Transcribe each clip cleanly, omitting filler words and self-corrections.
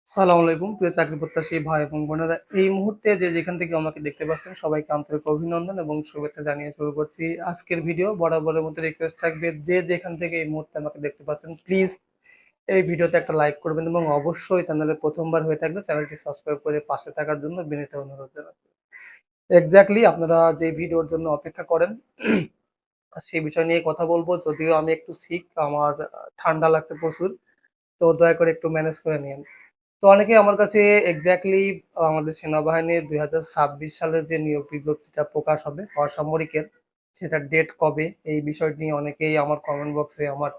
সালাম আলাইকুম প্রিয় চাকরি প্রত্যাশী ভাই এবং বোনেরা, এই মুহূর্তে যে যেখান থেকে আমাকে দেখতে পাচ্ছেন সবাইকে আন্তরিক অভিনন্দন এবং শুভেচ্ছা জানিয়ে শুরু করছি আজকের ভিডিও। বরাবরের মতো রিকোয়েস্ট থাকবে, যে যেখান থেকে এই মুহূর্তে আমাকে দেখতে পাচ্ছেন প্লিজ এই ভিডিওতে একটা লাইক করবেন এবং অবশ্যই চ্যানেলে প্রথমবার হয়ে থাকলে চ্যানেলটি সাবস্ক্রাইব করে পাশে থাকার জন্য বিনীত অনুরোধ জানাচ্ছি। এক্স্যাক্টলি আপনারা যে ভিডিওর জন্য অপেক্ষা করেন সেই বিষয় নিয়ে কথা বলবো। যদিও আমি একটু সিক, আমার ঠান্ডা লাগছে প্রচুর, তো দয়া করে একটু ম্যানেজ করে নিন। তো অনেকেই আমার কাছে এক্স্যাক্টলি আমাদের সেনাবাহিনীর ২০২৬ সালের যে নিয়োগ বিজ্ঞপ্তিটা প্রকাশ হবে অসামরিকের, সেটার ডেট কবে, এই বিষয়টি নিয়ে অনেকেই আমার কমেন্ট বক্সে, আমার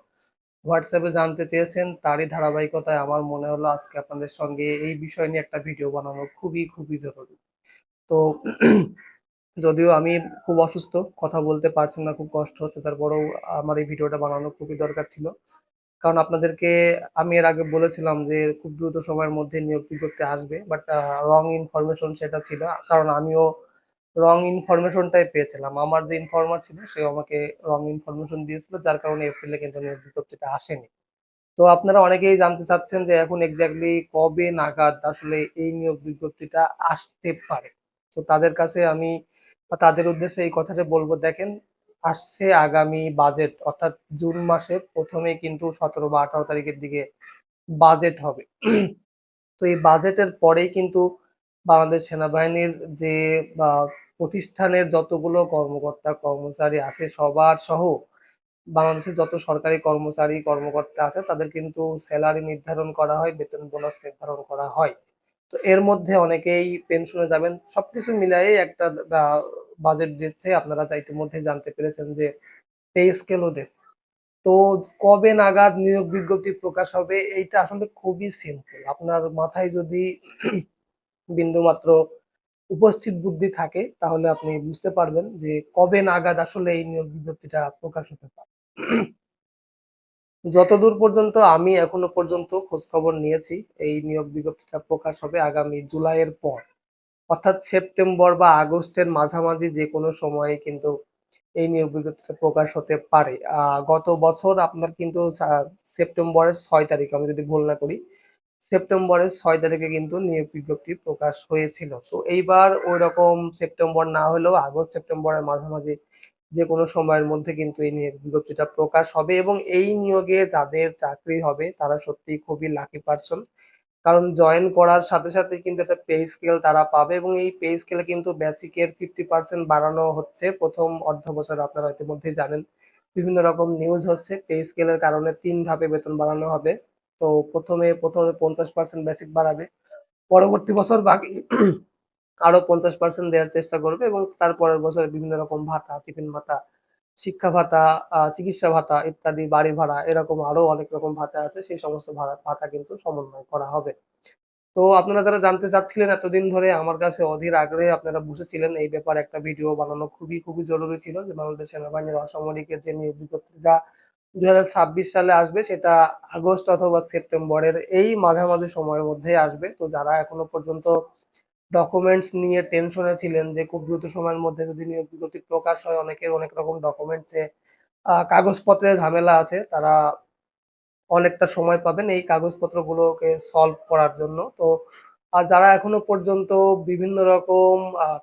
হোয়াটসঅ্যাপে জানতে চেয়েছেন। তারই ধারাবাহিকতায় আমার মনে হলো আজকে আপনাদের সঙ্গে এই বিষয় নিয়ে একটা ভিডিও বানানো খুবই খুবই জরুরি। তো যদিও আমি খুব অসুস্থ, কথা বলতে পারছি না, খুব কষ্ট হচ্ছে, তারপরেও আমার এই ভিডিওটা বানানো খুবই দরকার ছিল। কারণ আপনাদেরকে আমি এর আগে বলেছিলাম যে খুব দ্রুত সময়ের মধ্যে নিয়োগ বিজ্ঞপ্তি আসবে, বাট রং ইনফরমেশন সেটা ছিল। কারণ আমিও রং ইনফরমেশনটাই পেয়েছিলাম, আমার যে ইনফরমার ছিল সে আমাকে রং ইনফরমেশন দিয়েছিল, যার কারণে এপ্রিলে কিন্তু নিয়োগ বিজ্ঞপ্তিটা আসেনি। তো আপনারা অনেকেই জানতে চাচ্ছেন যে এখন এক্স্যাক্টলি কবে নাগাদ আসলে এই নিয়োগ বিজ্ঞপ্তিটা আসতে পারে। তো তাদের কাছে আমি বা তাদের উদ্দেশ্যে এই কথাটা বলবো, দেখেন, আসছে আগামী বাজেট, অর্থাৎ জুন মাসের প্রথমেই কিন্তু ১৭ বা ১৮ তারিখের দিকে বাজেট হবে। তো এই বাজেটের পরেই কিন্তু বাংলাদেশ সেনাবাহিনীর যে বা প্রতিষ্ঠানের যতগুলো কর্মকর্তা কর্মচারী আছে সবার সহ বাংলাদেশের যত সরকারি কর্মচারী কর্মকর্তা আছে তাদের কিন্তু স্যালারি নির্ধারণ করা হয়, বেতন বোনাস নির্ধারণ করা হয়। তো এর মধ্যে অনেকেই পেনশনে যাবেন, সবকিছু মিলাই একটা বাজেট দিচ্ছে। আপনারা তা ইতিমধ্যে জানতে পেরেছেন যে পে স্কেলও দেবে। তো কবে নাগাদ নিয়োগ বিজ্ঞপ্তি প্রকাশ হবে এইটা আসলে খুবই সিম্পল। আপনার মাথায় যদি বিন্দুমাত্র উপস্থিত বুদ্ধি থাকে তাহলে আপনি বুঝতে পারবেন যে কবে নাগাদ আসলে এই নিয়োগ বিজ্ঞপ্তিটা প্রকাশ হতে পারে। যতদূর পর্যন্ত আমি এখনো পর্যন্ত খোঁজ খবর নিয়েছি, এই নিয়োগ বিজ্ঞপ্তিটা প্রকাশ হবে আগামী জুলাইয়ের পর, অর্থাৎ সেপ্টেম্বর বা আগস্টের মাঝামাঝি যে কোনো সময়ে কিন্তু এই নিয়োগ বিজ্ঞপ্তিটা প্রকাশ হতে পারে। গত বছর আপনার কিন্তু সেপ্টেম্বরের ৬ তারিখ, আমি যদি ভুল না করি, সেপ্টেম্বরের ৬ তারিখে কিন্তু নিয়োগ বিজ্ঞপ্তি প্রকাশ হয়েছিল। তো এইবার ওই রকম সেপ্টেম্বর না হলেও আগস্ট সেপ্টেম্বরের মাঝামাঝি যে কোনো সময়ের মধ্যে কিন্তু এই নিয়োগ বিজ্ঞপ্তিটা প্রকাশ হবে এবং এই নিয়োগে যাদের চাকরি হবে তারা সত্যিই খুবই লাকি পারসন। কারণ জয়েন করার সাথে সাথে কিন্তু একটা পে স্কেল তারা পাবে এবং এই পে স্কেলে কিন্তু বেসিকের 50% বাড়ানো হচ্ছে প্রথম অর্ধ বছর। আপনারা ইতিমধ্যেই জানেন, বিভিন্ন রকম নিউজ হচ্ছে পে স্কেলের কারণে ৩ ধাপে বেতন বাড়ানো হবে। তো প্রথমে 50% বেসিক বাড়াবে, পরবর্তী বছর বাকি আরো 50% দেওয়ার চেষ্টা করবে এবং তারপরের বছরে বিভিন্ন রকম ভাতা, টিফিন ভাতা, শিক্ষা ভাতা, চিকিৎসা ভাতা ইত্যাদি, বাড়ি ভাড়া, এরকম আরো অনেক রকম ভাতা আছে। সেই সমস্ত ভাতা কিন্তু সমন্বয় করা হবে। তো আপনারা যারা জানতে চাচ্ছিলেন এতদিন ধরে আমার কাছে অধীর আগ্রহে আপনারা বসেছিলেন, এই ব্যাপারে একটা ভিডিও বানানো খুবই খুবই জরুরি ছিল যে বাংলাদেশ সেনাবাহিনীর অসামরিকের যে নিয়োগ বিজ্ঞপ্তিটা ২০২৬ সালে আসবে সেটা আগস্ট অথবা সেপ্টেম্বরের এই মাঝামাঝি সময়ের মধ্যেই আসবে। তো যারা এখনো পর্যন্ত ডকুমেন্টস নিয়ে টেনশনে ছিলেন যে খুব দ্রুত সময়ের মধ্যে যদি নিয়োগ বিজ্ঞপ্তি প্রকাশ হয়, অনেকের অনেক রকম ডকুমেন্টসে কাগজপত্রের ঝামেলা আছে, তারা অনেকটা সময় পাবেন এই কাগজপত্রগুলোকে সলভ করার জন্য। তো আর যারা এখনো পর্যন্ত বিভিন্ন রকম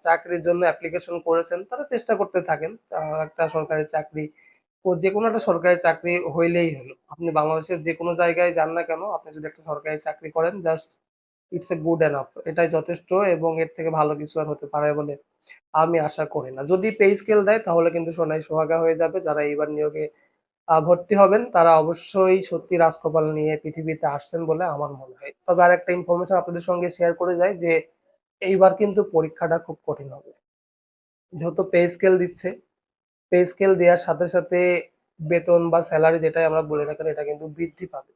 চাকরির জন্য অ্যাপ্লিকেশন করেছেন তারা চেষ্টা করতে থাকেন। একটা সরকারি চাকরি, ও যেকোনো একটা সরকারি চাকরি হইলেই হলো। আপনি বাংলাদেশের যেকোনো জায়গায় যান না কেন, আপনি যদি একটা সরকারি চাকরি করেন just it's a good enough, এটাই যথেষ্ট এবং এর থেকে ভালো কিছু আর হতে পারে বলে আমি আশা করি না। যদি পে স্কেল দেয় তাহলে কিন্তু সোনায় সোহাগা হয়ে যাবে। যারা এইবার নিয়োগে ভর্তি হবেন তারা অবশ্যই সত্যি রাজকপাল নিয়ে পৃথিবীতে আসছেন বলে আমার মনে হয়। তবে আরেকটা ইনফরমেশন আপনাদের সঙ্গে শেয়ার করে যাই যে এইবার কিন্তু পরীক্ষাটা খুব কঠিন হবে। যেহেতু পে স্কেল দিচ্ছে, পে স্কেল দেওয়ার সাথে সাথে বেতন বা স্যালারি যেটাই আমরা বলে থাকি এটা কিন্তু বৃদ্ধি পাবে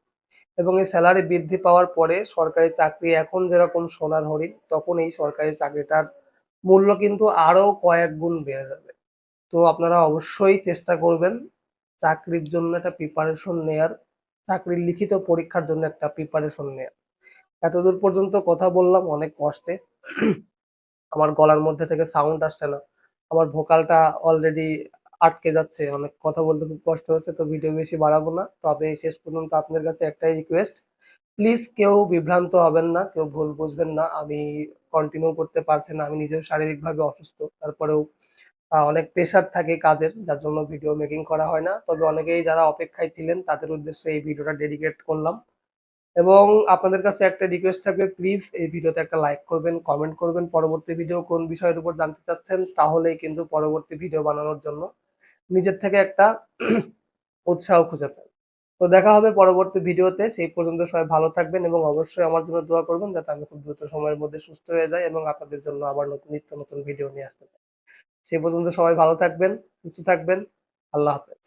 এবং এই স্যালারি বৃদ্ধি পাওয়ার পরে সরকারি চাকরি এখন যেরকম সোনার হরিণ, তখন এই সরকারি চাকরিটার মূল্য কিন্তু আরো কয়েক গুণ বেড়ে যাবে। তো আপনারা অবশ্যই চেষ্টা করবেন চাকরির জন্য একটা প্রিপারেশন নেয়ার, চাকরির লিখিত পরীক্ষার জন্য একটা প্রিপারেশন নেয়ার। এতদূর পর্যন্ত কথা বললাম অনেক কষ্টে। আমার গলার মধ্যে থেকে সাউন্ড আসছে না। আমার ভোকালটা অলরেডি আটকে যাচ্ছে। অনেক কথা বলতে খুব কষ্ট হচ্ছে। তো ভিডিও বেশি বাড়াবো না। তবে শেষ পর্যন্ত আপনাদের কাছে একটাই রিকোয়েস্ট, প্লিজ কেউ বিভ্রান্ত হবেন না, কেউ ভুল বুঝবেন না। আমি কন্টিনিউ করতে পারছি না। আমি নিজেও শারীরিকভাবে অসুস্থ। তারপরেও অনেক প্রেশার থাকে কাজের, যার জন্য ভিডিও মেকিং করা হয় না। তবে অনেকেই যারা অপেক্ষায় ছিলেন তাদের উদ্দেশ্যে এই ভিডিওটা ডেডিকেট করলাম। এবং আপনাদের কাছে একটা রিকোয়েস্ট থাকবে, প্লিজ এই ভিডিওতে একটা লাইক করবেন, কমেন্ট করবেন পরবর্তী ভিডিও কোন বিষয়ের উপর জানতে চাচ্ছেন, তাহলেই কিন্তু পরবর্তী ভিডিও বানানোর জন্য নিজের থেকে একটা উৎসাহ খুঁজে পাই। তো দেখা হবে পরবর্তী ভিডিওতে। সেই পর্যন্ত সবাই ভালো থাকবেন এবং অবশ্যই আমার জন্য দোয়া করবেন যাতে আমি খুব দ্রুত সময়ের মধ্যে সুস্থ হয়ে যাই এবং আপনাদের জন্য আবার নিত্য নতুন ভিডিও নিয়ে আসতে পারি। সেই পর্যন্ত সবাই ভালো থাকবেন, সুস্থ থাকবেন। আল্লাহ হাফেজ।